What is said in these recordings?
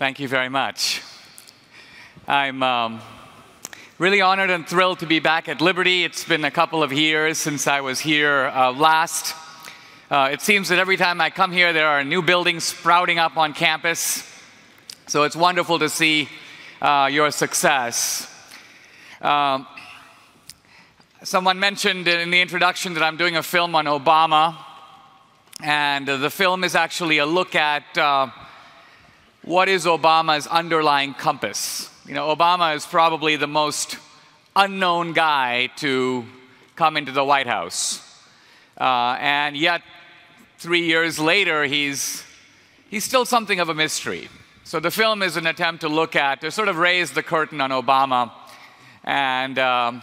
Thank you very much. I'm really honored and thrilled to be back at Liberty. It's been a couple of years since I was here last. It seems that every time I come here, there are new buildings sprouting up on campus. So it's wonderful to see your success. Someone mentioned in the introduction that I'm doing a film on Obama. And the film is actually a look at what is Obama's underlying compass. You know, Obama is probably the most unknown guy to come into the White House. And yet, 3 years later, he's still something of a mystery. So the film is an attempt to sort of raise the curtain on Obama and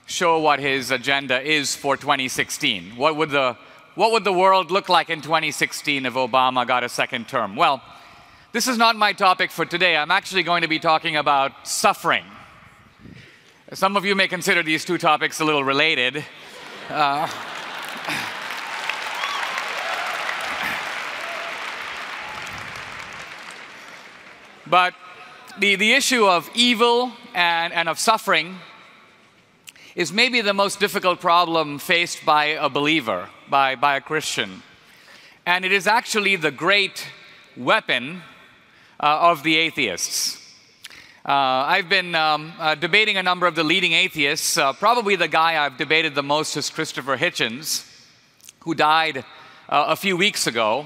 show what his agenda is for 2016. What would the world look like in 2016 if Obama got a second term? Well, this is not my topic for today. I'm actually going to be talking about suffering. Some of you may consider these two topics a little related. But the issue of evil and of suffering is maybe the most difficult problem faced by a believer, by a Christian. And it is actually the great weapon of the atheists. I've been debating a number of the leading atheists. Probably the guy I've debated the most is Christopher Hitchens, who died a few weeks ago.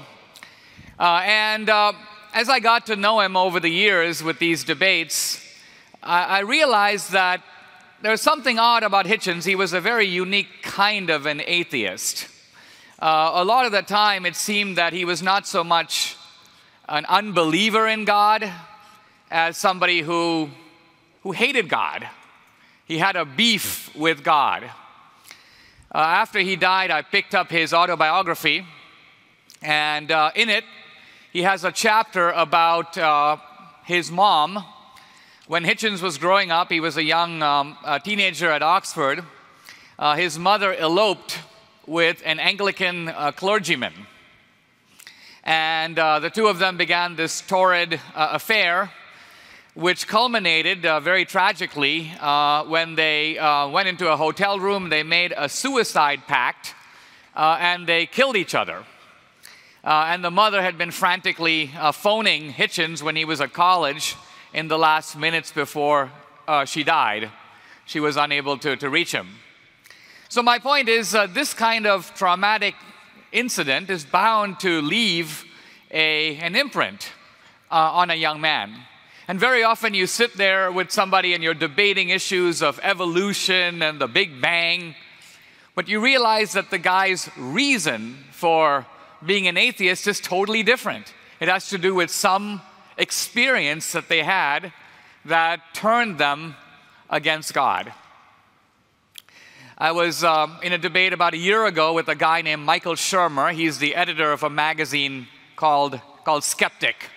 As I got to know him over the years with these debates, I realized that there's something odd about Hitchens. He was a very unique kind of an atheist. A lot of the time, it seemed that he was not so much an unbeliever in God as somebody who hated God. He had a beef with God. After he died, I picked up his autobiography, and in it, he has a chapter about his mom. When Hitchens was growing up, he was a young teenager at Oxford. His mother eloped with an Anglican clergyman. And the two of them began this torrid affair, which culminated very tragically when they went into a hotel room. They made a suicide pact, and they killed each other. And the mother had been frantically phoning Hitchens when he was at college in the last minutes before she died. She was unable to reach him. So my point is, this kind of traumatic incident is bound to leave an imprint on a young man. And very often you sit there with somebody and you're debating issues of evolution and the Big Bang, but you realize that the guy's reason for being an atheist is totally different. It has to do with some experience that they had that turned them against God. I was in a debate about a year ago with a guy named Michael Shermer. He's the editor of a magazine called Skeptic.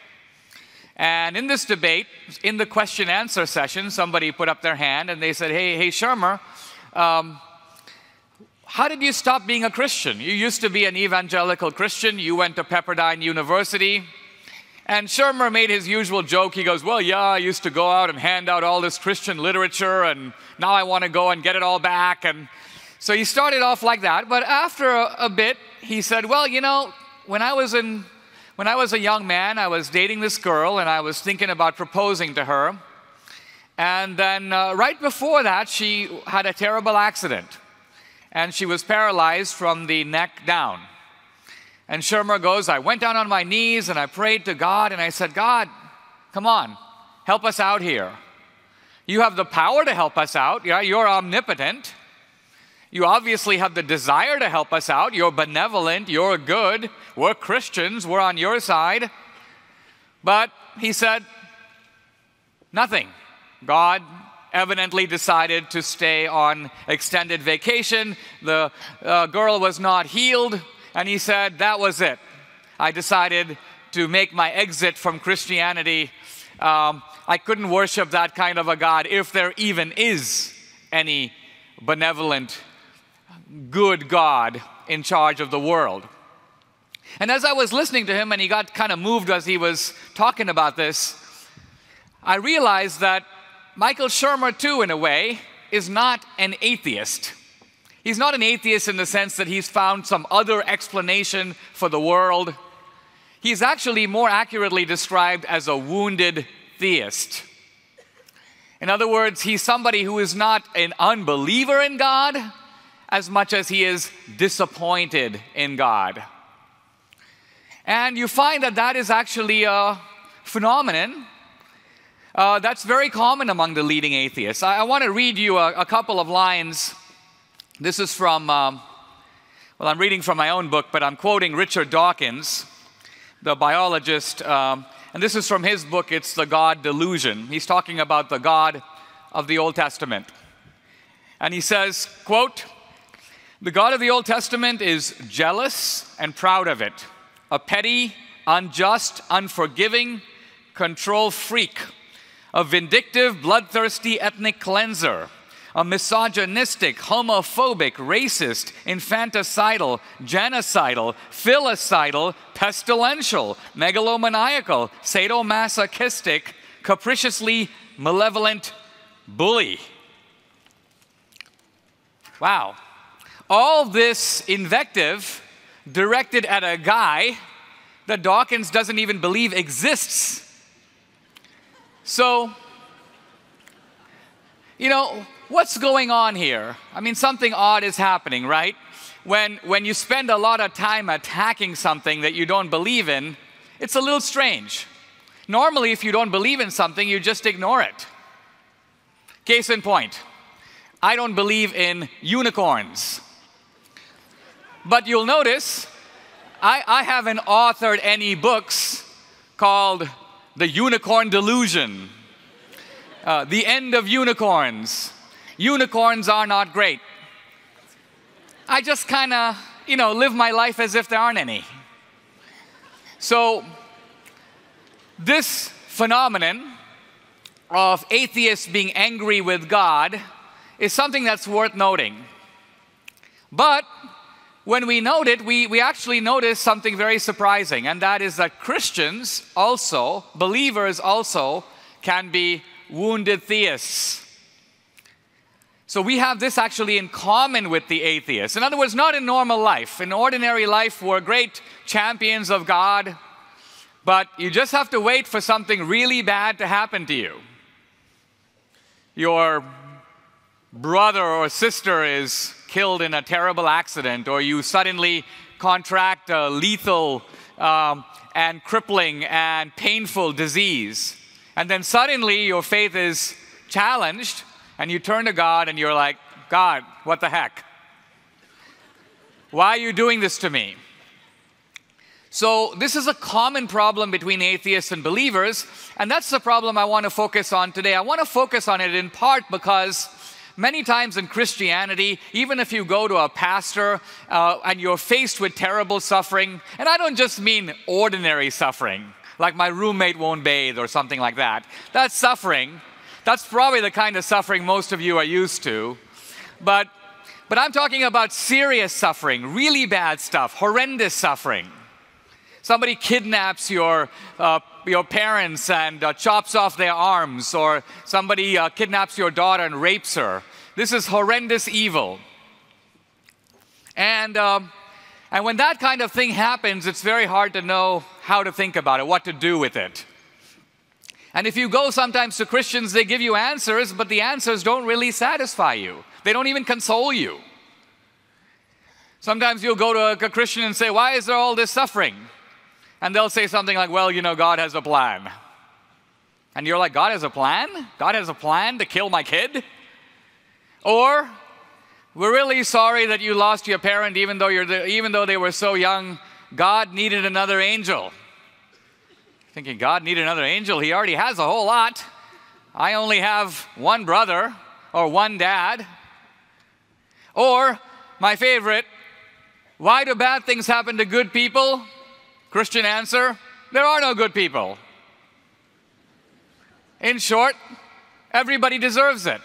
And in this debate, in the question-answer session, somebody put up their hand and they said, hey Shermer, how did you stop being a Christian? You used to be an evangelical Christian. You went to Pepperdine University. And Shermer made his usual joke. He goes, well, yeah, I used to go out and hand out all this Christian literature, and now I want to go and get it all back. And so he started off like that. But after a bit, he said, well, you know, when I was a young man, I was dating this girl, and I was thinking about proposing to her. And then right before that, she had a terrible accident, and she was paralyzed from the neck down. And Shermer goes, I went down on my knees and I prayed to God and I said, God, come on, help us out here. You have the power to help us out. Yeah, you're omnipotent. You obviously have the desire to help us out. You're benevolent. You're good. We're Christians. We're on your side. But he said, nothing. God evidently decided to stay on extended vacation. The girl was not healed. And he said, that was it. I decided to make my exit from Christianity. I couldn't worship that kind of a God if there even is any benevolent, good God in charge of the world. And as I was listening to him, and he got kind of moved as he was talking about this, I realized that Michael Shermer, too, in a way, is not an atheist. He's not an atheist in the sense that he's found some other explanation for the world. He's actually more accurately described as a wounded theist. In other words, he's somebody who is not an unbeliever in God as much as he is disappointed in God. And you find that that is actually a phenomenon that's very common among the leading atheists. I want to read you a couple of lines. This is from, well, I'm reading from my own book, but I'm quoting Richard Dawkins, the biologist, and this is from his book, it's The God Delusion. He's talking about the God of the Old Testament. And he says, quote, "The God of the Old Testament is jealous and proud of it, a petty, unjust, unforgiving control freak, a vindictive, bloodthirsty ethnic cleanser, a misogynistic, homophobic, racist, infanticidal, genocidal, filicidal, pestilential, megalomaniacal, sadomasochistic, capriciously malevolent bully." Wow. All this invective directed at a guy that Dawkins doesn't even believe exists. So, you know, what's going on here? I mean, something odd is happening, right? When you spend a lot of time attacking something that you don't believe in, it's a little strange. Normally, if you don't believe in something, you just ignore it. Case in point, I don't believe in unicorns. But you'll notice, I haven't authored any books called The Unicorn Delusion, The End of Unicorns. Unicorns are not great. I just kind of, live my life as if there aren't any. So, this phenomenon of atheists being angry with God is something that's worth noting. But when we note it, we actually notice something very surprising, and that is that Christians also, believers also, can be wounded theists. So we have this actually in common with the atheists. In other words, not in normal life. In ordinary life, we're great champions of God, but you just have to wait for something really bad to happen to you. Your brother or sister is killed in a terrible accident, or you suddenly contract a lethal and crippling and painful disease. And then suddenly your faith is challenged, and you turn to God and you're like, "God, what the heck? Why are you doing this to me?" So this is a common problem between atheists and believers, and that's the problem I want to focus on today. I want to focus on it in part because many times in Christianity, even if you go to a pastor and you're faced with terrible suffering, and I don't just mean ordinary suffering, like my roommate won't bathe or something like that. That's suffering. That's probably the kind of suffering most of you are used to. But I'm talking about serious suffering, really bad stuff, horrendous suffering. Somebody kidnaps your parents and chops off their arms, or somebody kidnaps your daughter and rapes her. This is horrendous evil. And when that kind of thing happens, it's very hard to know how to think about it, what to do with it. And if you go sometimes to Christians, they give you answers, but the answers don't really satisfy you. They don't even console you. Sometimes you'll go to a Christian and say, "Why is there all this suffering?" And they'll say something like, "Well, God has a plan." And you're like, "God has a plan? God has a plan to kill my kid?" Or, "We're really sorry that you lost your parent even though they were so young. God needed another angel." Thinking, God needed another angel? He already has a whole lot. I only have one brother or one dad. Or, my favorite, "Why do bad things happen to good people?" Christian answer, "There are no good people." In short, everybody deserves it.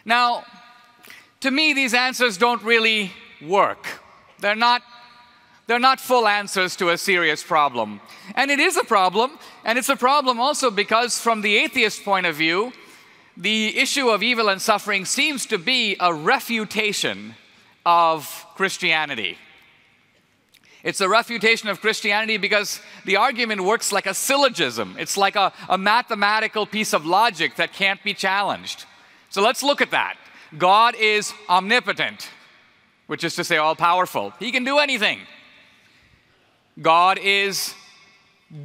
Now, to me, these answers don't really work. They're not They're not full answers to a serious problem. And it is a problem, and it's a problem also because from the atheist point of view, the issue of evil and suffering seems to be a refutation of Christianity. It's a refutation of Christianity because the argument works like a syllogism. It's like a mathematical piece of logic that can't be challenged. So let's look at that. God is omnipotent, which is to say all-powerful. He can do anything. God is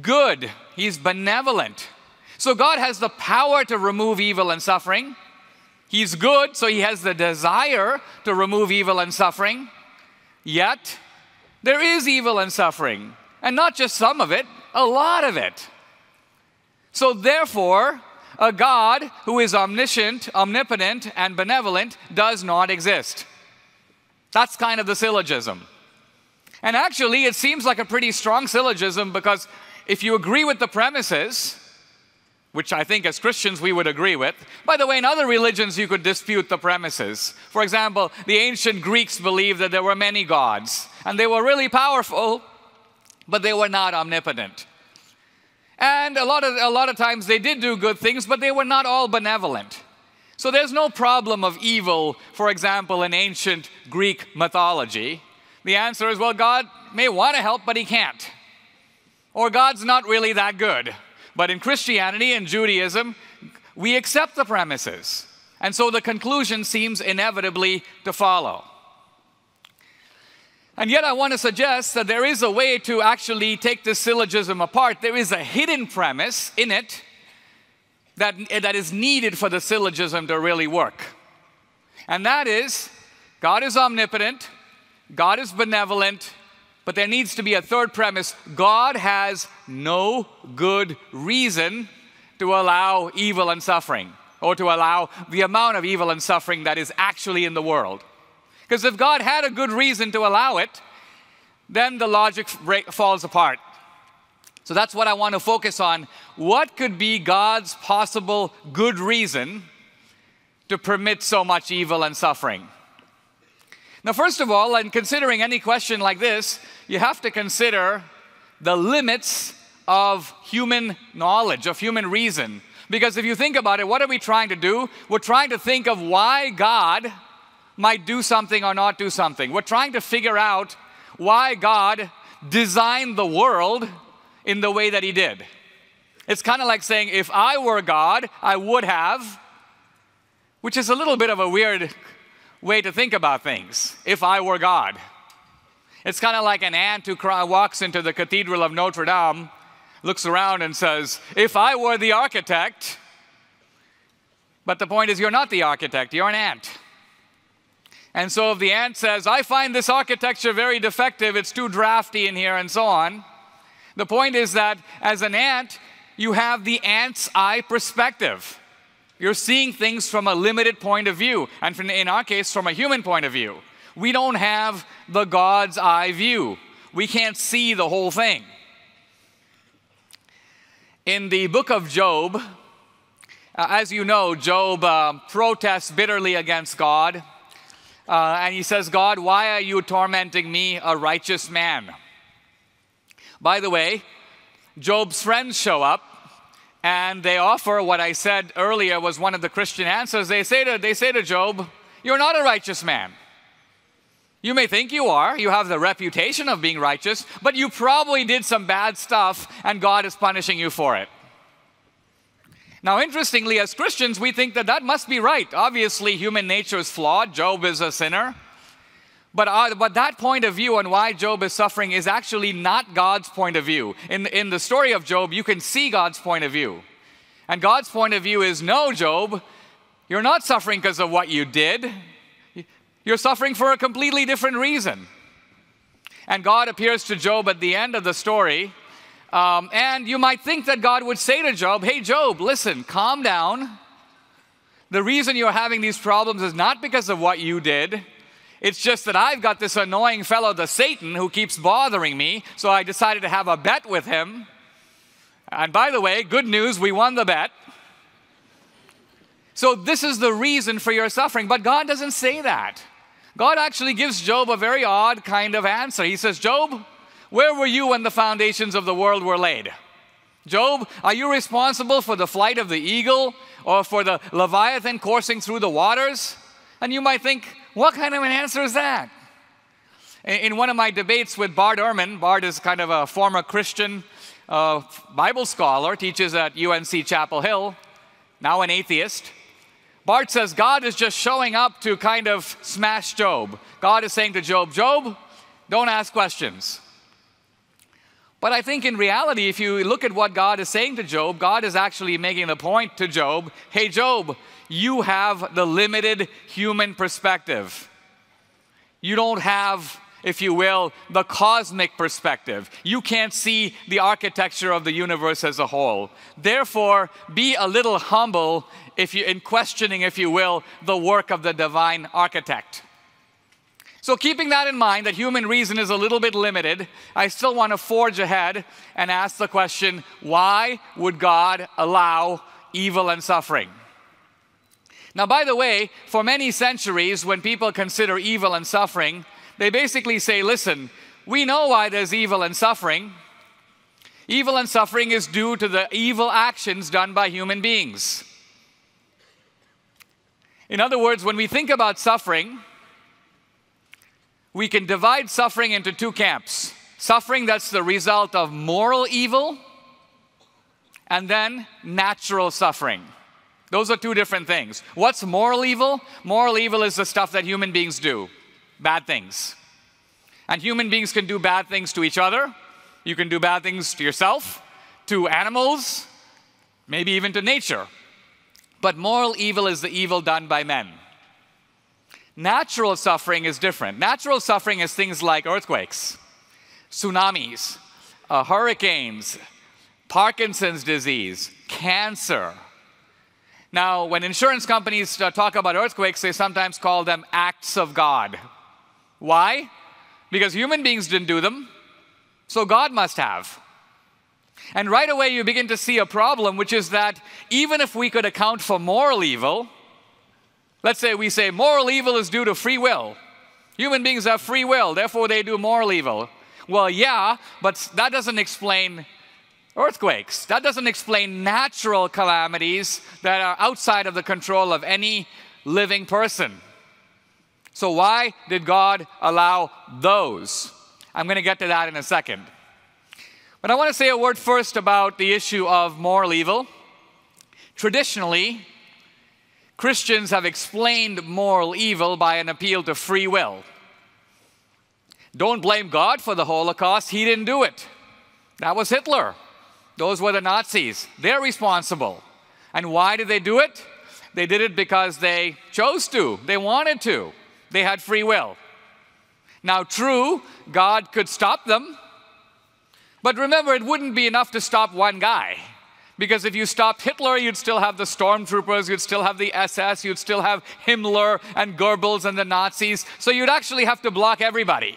good. He's benevolent. So God has the power to remove evil and suffering. He's good, so he has the desire to remove evil and suffering. Yet, there is evil and suffering. And not just some of it, a lot of it. So therefore, a God who is omniscient, omnipotent, and benevolent does not exist. That's kind of the syllogism. And actually, it seems like a pretty strong syllogism because if you agree with the premises, which I think as Christians we would agree with. By the way, in other religions you could dispute the premises. For example, the ancient Greeks believed that there were many gods, and they were really powerful, but they were not omnipotent. And a lot of times they did do good things, but they were not all benevolent. So there's no problem of evil, for example, in ancient Greek mythology. The answer is, well, God may want to help, but he can't. Or God's not really that good. But in Christianity and Judaism, we accept the premises. And so the conclusion seems inevitably to follow. And yet I want to suggest that there is a way to actually take this syllogism apart. There is a hidden premise in it that is needed for the syllogism to really work. And that is, God is omnipotent, God is benevolent, but there needs to be a third premise. God has no good reason to allow evil and suffering, or to allow the amount of evil and suffering that is actually in the world. Because if God had a good reason to allow it, then the logic falls apart. So that's what I want to focus on. What could be God's possible good reason to permit so much evil and suffering? Now, first of all, in considering any question like this, you have to consider the limits of human knowledge, of human reason. Because if you think about it, what are we trying to do? We're trying to think of why God might do something or not do something. We're trying to figure out why God designed the world in the way that he did. It's kind of like saying, if I were God, I would have, which is a little bit of a weird way to think about things. If I were God. It's kind of like an ant who walks into the Cathedral of Notre Dame, looks around and says, if I were the architect, but the point is you're not the architect, you're an ant. And so if the ant says, I find this architecture very defective, it's too drafty in here and so on, the point is that as an ant, you have the ant's eye perspective. You're seeing things from a limited point of view, and in our case, from a human point of view. We don't have the God's eye view. We can't see the whole thing. In the book of Job, as you know, Job protests bitterly against God, and he says, God, why are you tormenting me, a righteous man? By the way, Job's friends show up, and they offer what I said earlier was one of the Christian answers. They say to Job, you're not a righteous man. You may think you are. You have the reputation of being righteous, but you probably did some bad stuff, and God is punishing you for it. Now, interestingly, as Christians, we think that that must be right. Obviously, human nature is flawed. Job is a sinner. But that point of view on why Job is suffering is actually not God's point of view. In the story of Job, you can see God's point of view. And God's point of view is, no, Job, you're not suffering because of what you did. You're suffering for a completely different reason. And God appears to Job at the end of the story. And you might think that God would say to Job, hey, Job, listen, calm down. The reason you're having these problems is not because of what you did. It's just that I've got this annoying fellow, the Satan, who keeps bothering me, so I decided to have a bet with him. And by the way, good news, we won the bet. So this is the reason for your suffering. But God doesn't say that. God actually gives Job a very odd kind of answer. He says, Job, where were you when the foundations of the world were laid? Job, are you responsible for the flight of the eagle or for the Leviathan coursing through the waters? And you might think, what kind of an answer is that? In one of my debates with Bart Ehrman, Bart is kind of a former Christian Bible scholar, teaches at UNC Chapel Hill, now an atheist. Bart says God is just showing up to kind of smash Job. God is saying to Job, Job, don't ask questions. But I think in reality, if you look at what God is saying to Job, God is actually making the point to Job, hey Job, you have the limited human perspective. You don't have, if you will, the cosmic perspective. You can't see the architecture of the universe as a whole. Therefore, be a little humble in questioning, if you will, the work of the divine architect. So keeping that in mind, that human reason is a little bit limited, I still want to forge ahead and ask the question, why would God allow evil and suffering? Now, by the way, for many centuries, when people consider evil and suffering, they basically say, listen, we know why there's evil and suffering. Evil and suffering is due to the evil actions done by human beings. In other words, when we think about suffering, we can divide suffering into two camps. Suffering that's the result of moral evil, and then natural suffering. Those are two different things. What's moral evil? Moral evil is the stuff that human beings do. Bad things. And human beings can do bad things to each other. You can do bad things to yourself, to animals, maybe even to nature. But moral evil is the evil done by men. Natural suffering is different. Natural suffering is things like earthquakes, tsunamis, hurricanes, Parkinson's disease, cancer. Now, when insurance companies talk about earthquakes, they sometimes call them acts of God. Why? Because human beings didn't do them, so God must have. And right away you begin to see a problem, which is that even if we could account for moral evil, let's say we say moral evil is due to free will. Human beings have free will, therefore they do moral evil. Well, yeah, but that doesn't explain earthquakes. That doesn't explain natural calamities that are outside of the control of any living person. So why did God allow those? I'm going to get to that in a second. But I want to say a word first about the issue of moral evil. Traditionally, Christians have explained moral evil by an appeal to free will. Don't blame God for the Holocaust. He didn't do it. That was Hitler. Those were the Nazis. They're responsible. And why did they do it? They did it because they chose to. They wanted to. They had free will. Now, true, God could stop them. But remember, it wouldn't be enough to stop one guy. Because if you stopped Hitler, you'd still have the stormtroopers, you'd still have the SS, you'd still have Himmler and Goebbels and the Nazis. So you'd actually have to block everybody.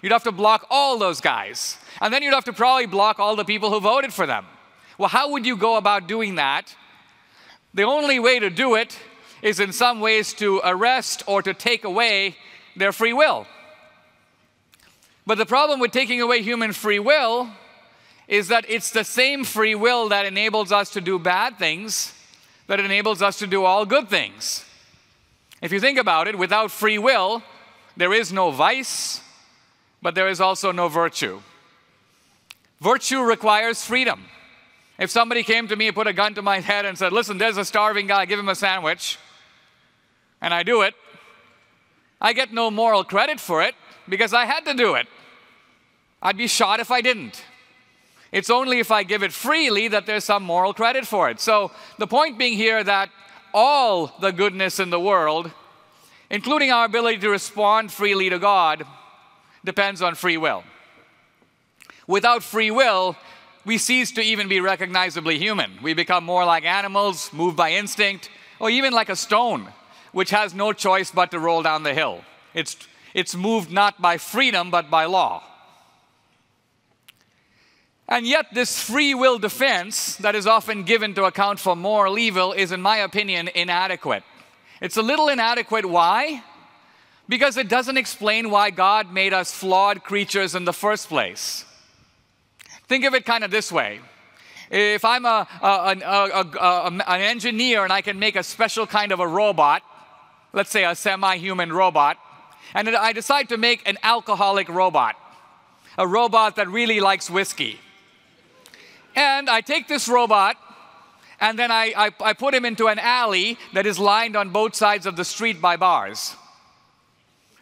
You'd have to block all those guys. And then you'd have to probably block all the people who voted for them. Well, how would you go about doing that? The only way to do it is in some ways to arrest or to take away their free will. But the problem with taking away human free will is that it's the same free will that enables us to do bad things that enables us to do all good things. If you think about it, without free will, there is no vice, but there is also no virtue. Virtue requires freedom. If somebody came to me and put a gun to my head and said, listen, there's a starving guy, give him a sandwich, and I do it, I get no moral credit for it because I had to do it. I'd be shot if I didn't. It's only if I give it freely that there's some moral credit for it. So the point being here that all the goodness in the world, including our ability to respond freely to God, depends on free will. Without free will, we cease to even be recognizably human. We become more like animals, moved by instinct, or even like a stone, which has no choice but to roll down the hill. It's moved not by freedom, but by law. And yet this free will defense that is often given to account for moral evil is, in my opinion, inadequate. It's a little inadequate. Why? Because it doesn't explain why God made us flawed creatures in the first place. Think of it kind of this way. If I'm an engineer and I can make a special kind of a robot, let's say a semi-human robot, and I decide to make an alcoholic robot, a robot that really likes whiskey. And I take this robot, and then I put him into an alley that is lined on both sides of the street by bars.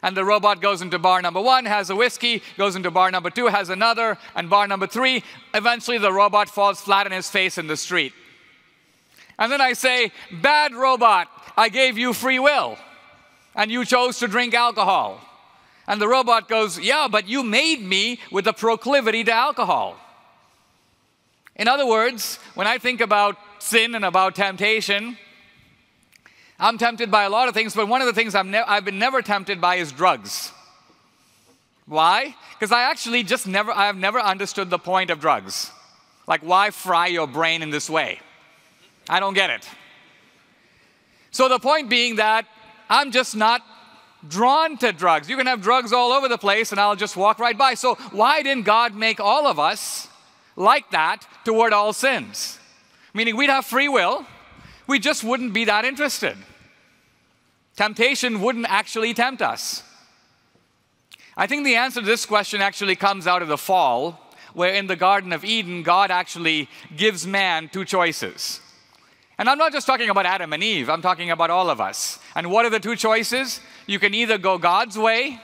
And the robot goes into bar number 1, has a whiskey, goes into bar number 2, has another, and bar number 3. Eventually, the robot falls flat on his face in the street. And then I say, bad robot, I gave you free will, and you chose to drink alcohol. And the robot goes, yeah, but you made me with a proclivity to alcohol. In other words, when I think about sin and about temptation, I'm tempted by a lot of things, but one of the things I've been never tempted by is drugs. Why? Because I have never understood the point of drugs. Like, why fry your brain in this way? I don't get it. So the point being that I'm just not drawn to drugs. You can have drugs all over the place and I'll just walk right by. So why didn't God make all of us like that toward all sins? Meaning we'd have free will, we just wouldn't be that interested. Temptation wouldn't actually tempt us. I think the answer to this question actually comes out of the fall, where in the Garden of Eden, God actually gives man two choices. And I'm not just talking about Adam and Eve, I'm talking about all of us. And what are the two choices? You can either go God's way,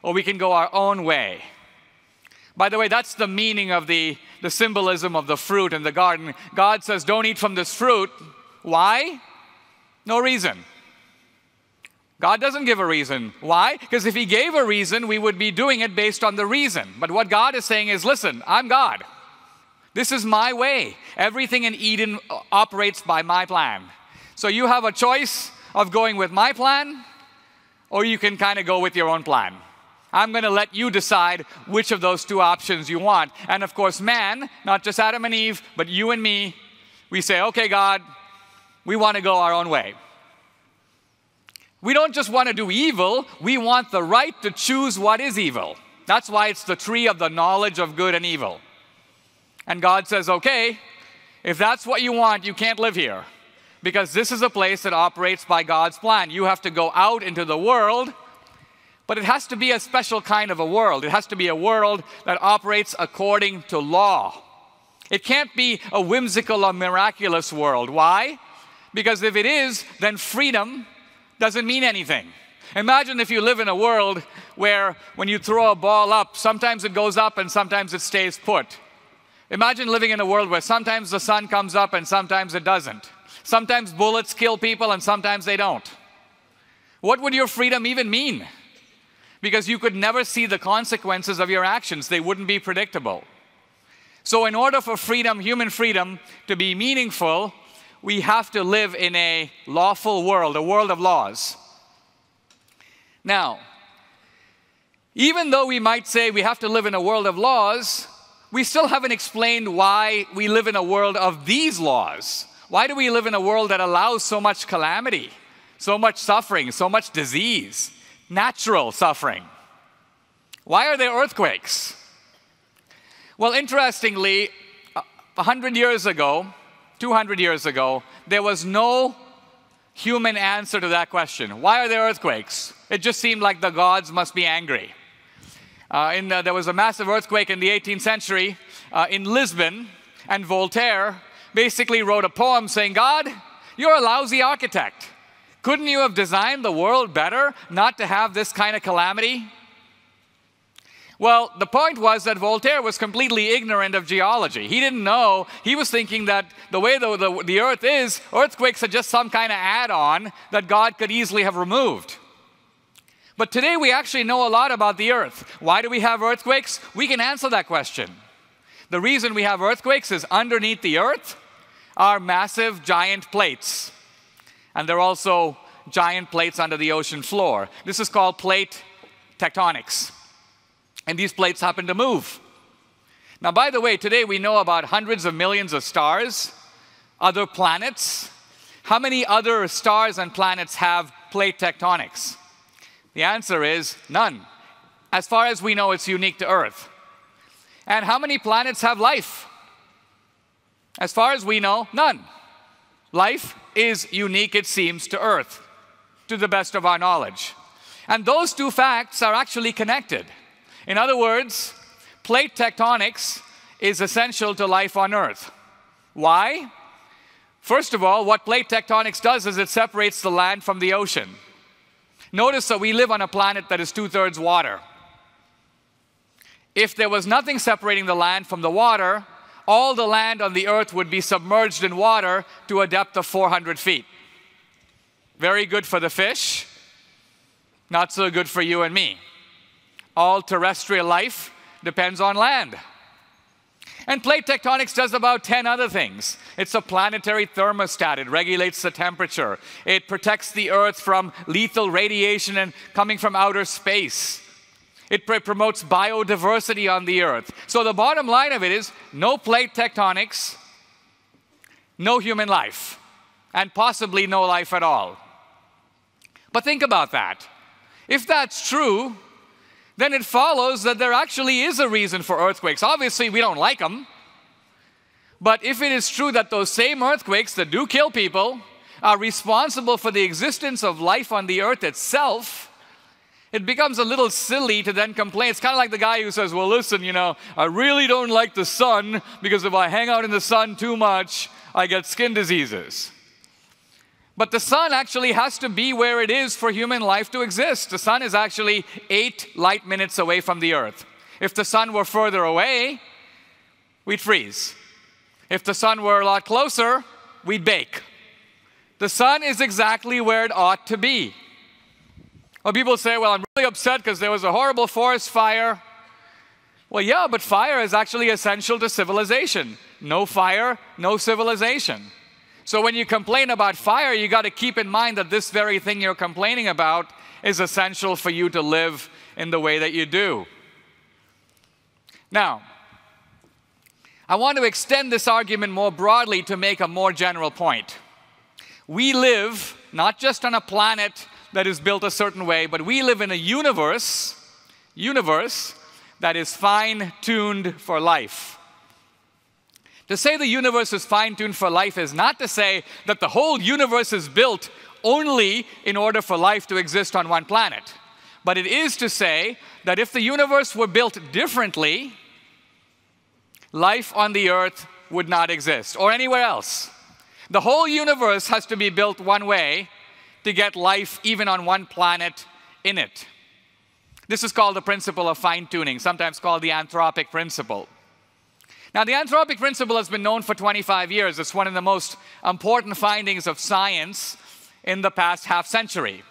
or we can go our own way. By the way, that's the meaning of the symbolism of the fruit in the garden. God says, don't eat from this fruit. Why? No reason. God doesn't give a reason. Why? Because if he gave a reason, we would be doing it based on the reason. But what God is saying is, listen, I'm God. This is my way. Everything in Eden operates by my plan. So you have a choice of going with my plan, or you can kind of go with your own plan. I'm going to let you decide which of those two options you want. And of course, man, not just Adam and Eve, but you and me, we say, okay, God, we want to go our own way. We don't just want to do evil, we want the right to choose what is evil. That's why it's the tree of the knowledge of good and evil. And God says, okay, if that's what you want, you can't live here. Because this is a place that operates by God's plan. You have to go out into the world, but it has to be a special kind of a world. It has to be a world that operates according to law. It can't be a whimsical or miraculous world. Why? Because if it is, then freedom doesn't mean anything. Imagine if you live in a world where when you throw a ball up, sometimes it goes up and sometimes it stays put. Imagine living in a world where sometimes the sun comes up and sometimes it doesn't. Sometimes bullets kill people and sometimes they don't. What would your freedom even mean? Because you could never see the consequences of your actions. They wouldn't be predictable. So in order for freedom, human freedom, to be meaningful, we have to live in a lawful world, a world of laws. Now, even though we might say we have to live in a world of laws, we still haven't explained why we live in a world of these laws. Why do we live in a world that allows so much calamity, so much suffering, so much disease, natural suffering? Why are there earthquakes? Well, interestingly, 100 years ago, 200 years ago, there was no human answer to that question. Why are there earthquakes? It just seemed like the gods must be angry. There was a massive earthquake in the 18th century in Lisbon, and Voltaire basically wrote a poem saying, God, you're a lousy architect. Couldn't you have designed the world better not to have this kind of calamity? Well, the point was that Voltaire was completely ignorant of geology. He didn't know. He was thinking that the way the earth is, earthquakes are just some kind of add-on that God could easily have removed. But today we actually know a lot about the earth. Why do we have earthquakes? We can answer that question. The reason we have earthquakes is underneath the earth are massive giant plates. And there are also giant plates under the ocean floor. This is called plate tectonics. And these plates happen to move. Now, by the way, today we know about hundreds of millions of stars, other planets. How many other stars and planets have plate tectonics? The answer is none. As far as we know, it's unique to Earth. And how many planets have life? As far as we know, none. Life is unique, it seems, to Earth, to the best of our knowledge. And those two facts are actually connected. In other words, plate tectonics is essential to life on Earth. Why? First of all, what plate tectonics does is it separates the land from the ocean. Notice that we live on a planet that is 2/3 water. If there was nothing separating the land from the water, all the land on the Earth would be submerged in water to a depth of 400 feet. Very good for the fish, not so good for you and me. All terrestrial life depends on land. And plate tectonics does about 10 other things. It's a planetary thermostat. It regulates the temperature. It protects the Earth from lethal radiation and coming from outer space. It promotes biodiversity on the Earth. So the bottom line of it is no plate tectonics, no human life, and possibly no life at all. But think about that. If that's true, then it follows that there actually is a reason for earthquakes. Obviously, we don't like them. But if it is true that those same earthquakes that do kill people are responsible for the existence of life on the Earth itself, it becomes a little silly to then complain. It's kind of like the guy who says, well, listen, I really don't like the sun because if I hang out in the sun too much, I get skin diseases. But the sun actually has to be where it is for human life to exist. The sun is actually 8 light minutes away from the Earth. If the sun were further away, we'd freeze. If the sun were a lot closer, we'd bake. The sun is exactly where it ought to be. Well, people say, well, I'm really upset because there was a horrible forest fire. Well, yeah, but fire is actually essential to civilization. No fire, no civilization. So when you complain about fire, you got to keep in mind that this very thing you're complaining about is essential for you to live in the way that you do. Now, I want to extend this argument more broadly to make a more general point. We live not just on a planet that is built a certain way, but we live in a universe that is fine-tuned for life. To say the universe is fine-tuned for life is not to say that the whole universe is built only in order for life to exist on one planet. But it is to say that if the universe were built differently, life on the Earth would not exist, or anywhere else. The whole universe has to be built one way to get life even on one planet in it. This is called the principle of fine-tuning, sometimes called the Anthropic Principle. Now, the Anthropic Principle has been known for 25 years. It's one of the most important findings of science in the past half-century.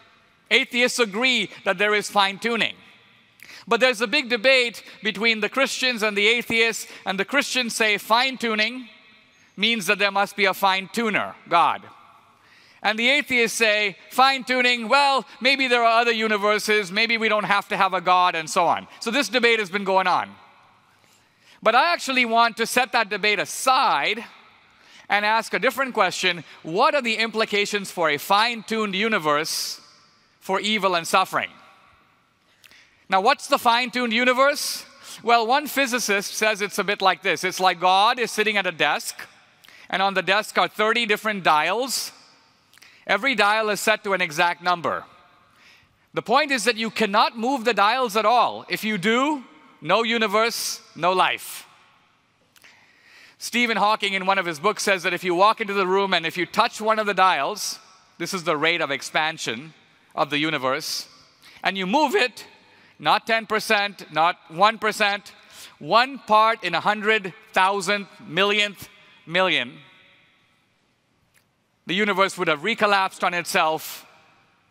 Atheists agree that there is fine-tuning. But there's a big debate between the Christians and the atheists, and the Christians say fine-tuning means that there must be a fine-tuner, God. And the atheists say, fine-tuning, well, maybe there are other universes, maybe we don't have to have a God, and so on. So this debate has been going on. But I actually want to set that debate aside and ask a different question. What are the implications for a fine-tuned universe for evil and suffering? Now, what's the fine-tuned universe? Well, one physicist says it's a bit like this. It's like God is sitting at a desk, and on the desk are 30 different dials. Every dial is set to an exact number. The point is that you cannot move the dials at all. If you do, no universe, no life. Stephen Hawking, in one of his books, says that if you walk into the room and if you touch one of the dials, this is the rate of expansion of the universe, and you move it, not 10%, not 1%, 1 part in 100,000 millionth million, the universe would have recollapsed on itself.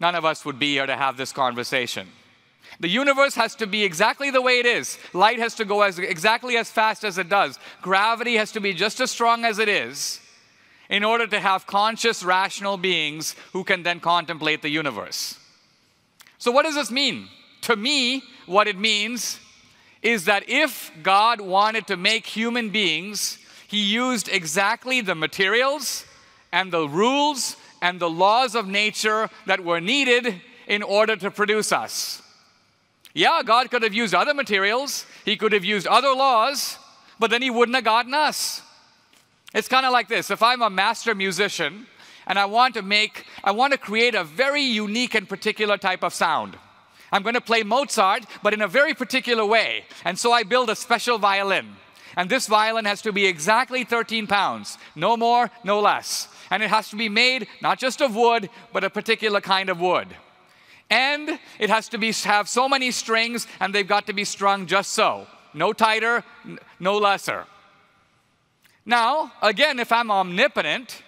None of us would be here to have this conversation. The universe has to be exactly the way it is. Light has to go exactly as fast as it does. Gravity has to be just as strong as it is in order to have conscious, rational beings who can then contemplate the universe. So what does this mean? To me, what it means is that if God wanted to make human beings, He used exactly the materials and the rules and the laws of nature that were needed in order to produce us. Yeah, God could have used other materials. He could have used other laws, but then he wouldn't have gotten us. It's kind of like this. If I'm a master musician and I want to create a very unique and particular type of sound. I'm going to play Mozart, but in a very particular way. And so I build a special violin. And this violin has to be exactly 13 pounds. No more, no less. And it has to be made not just of wood, but a particular kind of wood. And it has to have so many strings, and they've got to be strung just so. No tighter, no lesser. Now, again, if I'm omnipotent,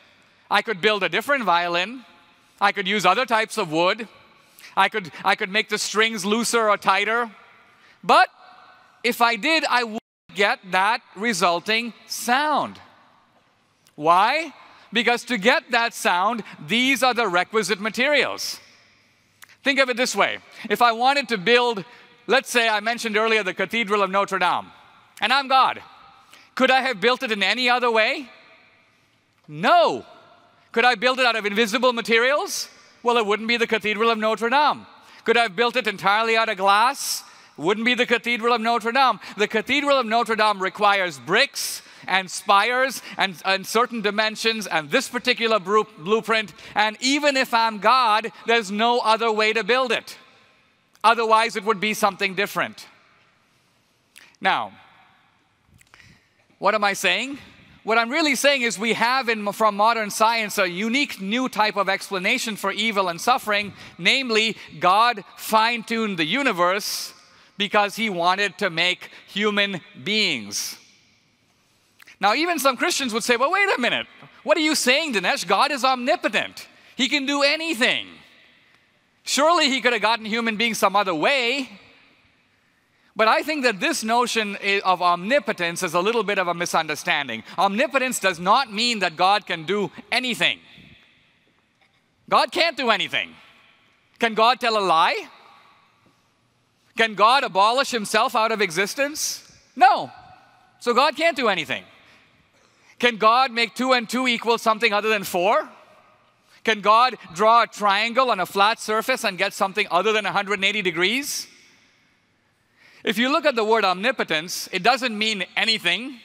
I could build a different violin. I could use other types of wood. I could make the strings looser or tighter. But if I did, I wouldn't get that resulting sound. Why? Because to get that sound, these are the requisite materials. Think of it this way. If I wanted to build, let's say I mentioned earlier the Cathedral of Notre Dame, and I'm God. Could I have built it in any other way? No. Could I build it out of invisible materials? Well, it wouldn't be the Cathedral of Notre Dame. Could I have built it entirely out of glass? Wouldn't be the Cathedral of Notre Dame. The Cathedral of Notre Dame requires bricks and spires and certain dimensions and this particular blueprint. And even if I'm God, there's no other way to build it. Otherwise, it would be something different. Now, what am I saying? What I'm really saying is we have from modern science a unique new type of explanation for evil and suffering. Namely, God fine-tuned the universe because he wanted to make human beings. Now, even some Christians would say, well, wait a minute. What are you saying, Dinesh? God is omnipotent. He can do anything. Surely he could have gotten human beings some other way. But I think that this notion of omnipotence is a little bit of a misunderstanding. Omnipotence does not mean that God can do anything. God can't do anything. Can God tell a lie? Can God abolish himself out of existence? No. So God can't do anything. Can God make 2 and 2 equal something other than 4? Can God draw a triangle on a flat surface and get something other than 180 degrees? If you look at the word omnipotence, it doesn't mean anything.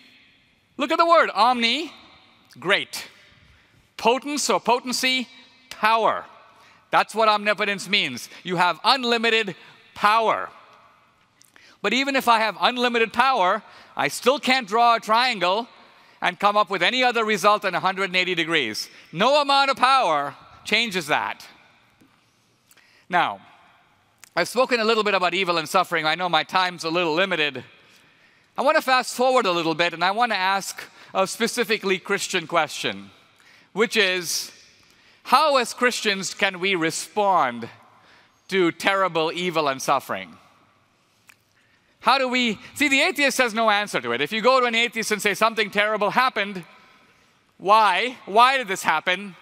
Look at the word omni, great. Potence or potency, power. That's what omnipotence means. You have unlimited power. But even if I have unlimited power, I still can't draw a triangle and come up with any other result than 180 degrees. No amount of power changes that. Now, I've spoken a little bit about evil and suffering. I know my time's a little limited. I want to fast forward a little bit, and I want to ask a specifically Christian question, which is, how as Christians can we respond to terrible evil and suffering? How do we... See, the atheist has no answer to it. If you go to an atheist and say something terrible happened, why? Why did this happen?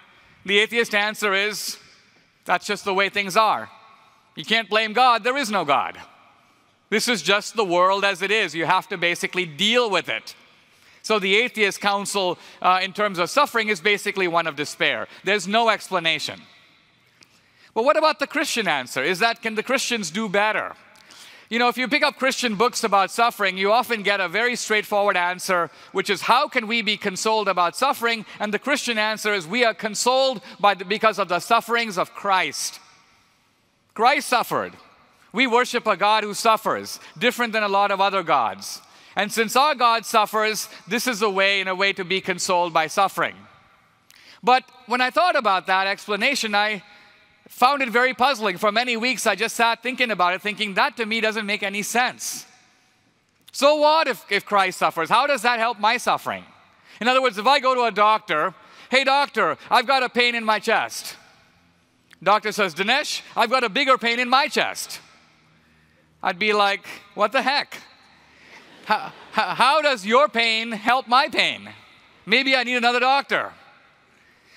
The atheist answer is, that's just the way things are. You can't blame God. There is no God. This is just the world as it is. You have to basically deal with it. So the atheist counsel in terms of suffering is basically one of despair. There's no explanation. But what about the Christian answer? Can the Christians do better? You know, if you pick up Christian books about suffering, you often get a very straightforward answer, which is, how can we be consoled about suffering? And the Christian answer is, we are consoled because of the sufferings of Christ. Christ suffered. We worship a God who suffers, different than a lot of other gods. And since our God suffers, this is a way to be consoled by suffering. But when I thought about that explanation, I found it very puzzling. For many weeks, I just sat thinking about it, thinking that to me doesn't make any sense. So what if Christ suffers? How does that help my suffering? In other words, if I go to a doctor, hey doctor, I've got a pain in my chest. Doctor says, Dinesh, I've got a bigger pain in my chest. I'd be like, what the heck? How does your pain help my pain? Maybe I need another doctor.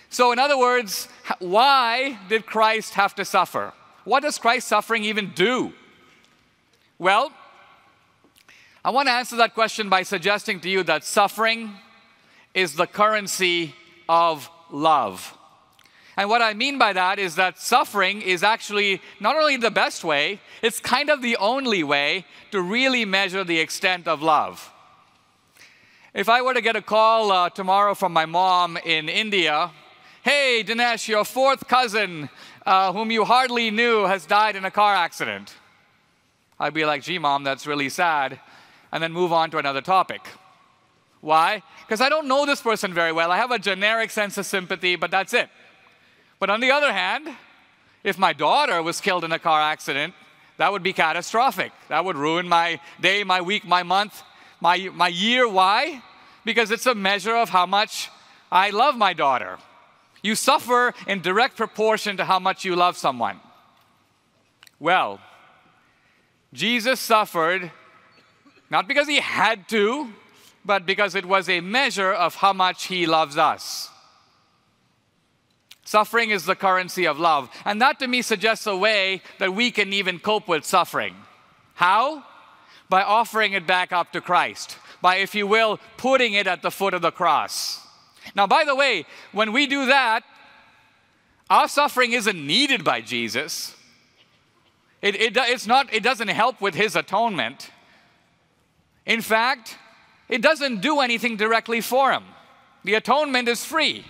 So in other words, why did Christ have to suffer? What does Christ's suffering even do? Well, I want to answer that question by suggesting to you that suffering is the currency of love. And what I mean by that is that suffering is actually not only the best way, it's kind of the only way to really measure the extent of love. If I were to get a call tomorrow from my mom in India, "Hey, Dinesh, your fourth cousin, whom you hardly knew, has died in a car accident," I'd be like, "Gee, Mom, that's really sad," and then move on to another topic. Why? Because I don't know this person very well. I have a generic sense of sympathy, but that's it. But on the other hand, if my daughter was killed in a car accident, that would be catastrophic. That would ruin my day, my week, my month, my year. Why? Because it's a measure of how much I love my daughter. You suffer in direct proportion to how much you love someone. Well, Jesus suffered not because he had to, but because it was a measure of how much he loves us. Suffering is the currency of love. And that to me suggests a way that we can even cope with suffering. How? By offering it back up to Christ. By, if you will, putting it at the foot of the cross. Now, by the way, when we do that, our suffering isn't needed by Jesus. It doesn't help with his atonement. In fact, it doesn't do anything directly for him. The atonement is free.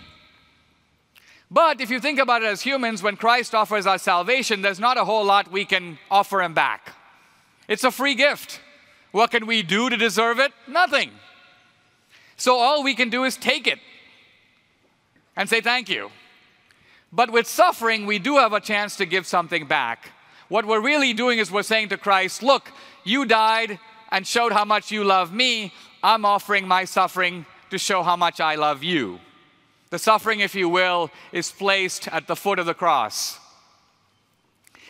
But if you think about it as humans, when Christ offers us salvation, there's not a whole lot we can offer him back. It's a free gift. What can we do to deserve it? Nothing. So all we can do is take it and say thank you. But with suffering, we do have a chance to give something back. What we're really doing is we're saying to Christ, look, you died and showed how much you love me. I'm offering my suffering to show how much I love you. The suffering, if you will, is placed at the foot of the cross.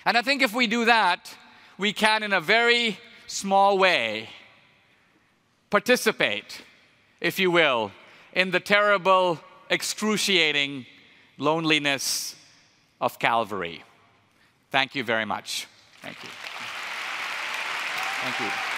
And I think if we do that, we can, in a very small way, participate, if you will, in the terrible, excruciating loneliness of Calvary. Thank you very much. Thank you. Thank you.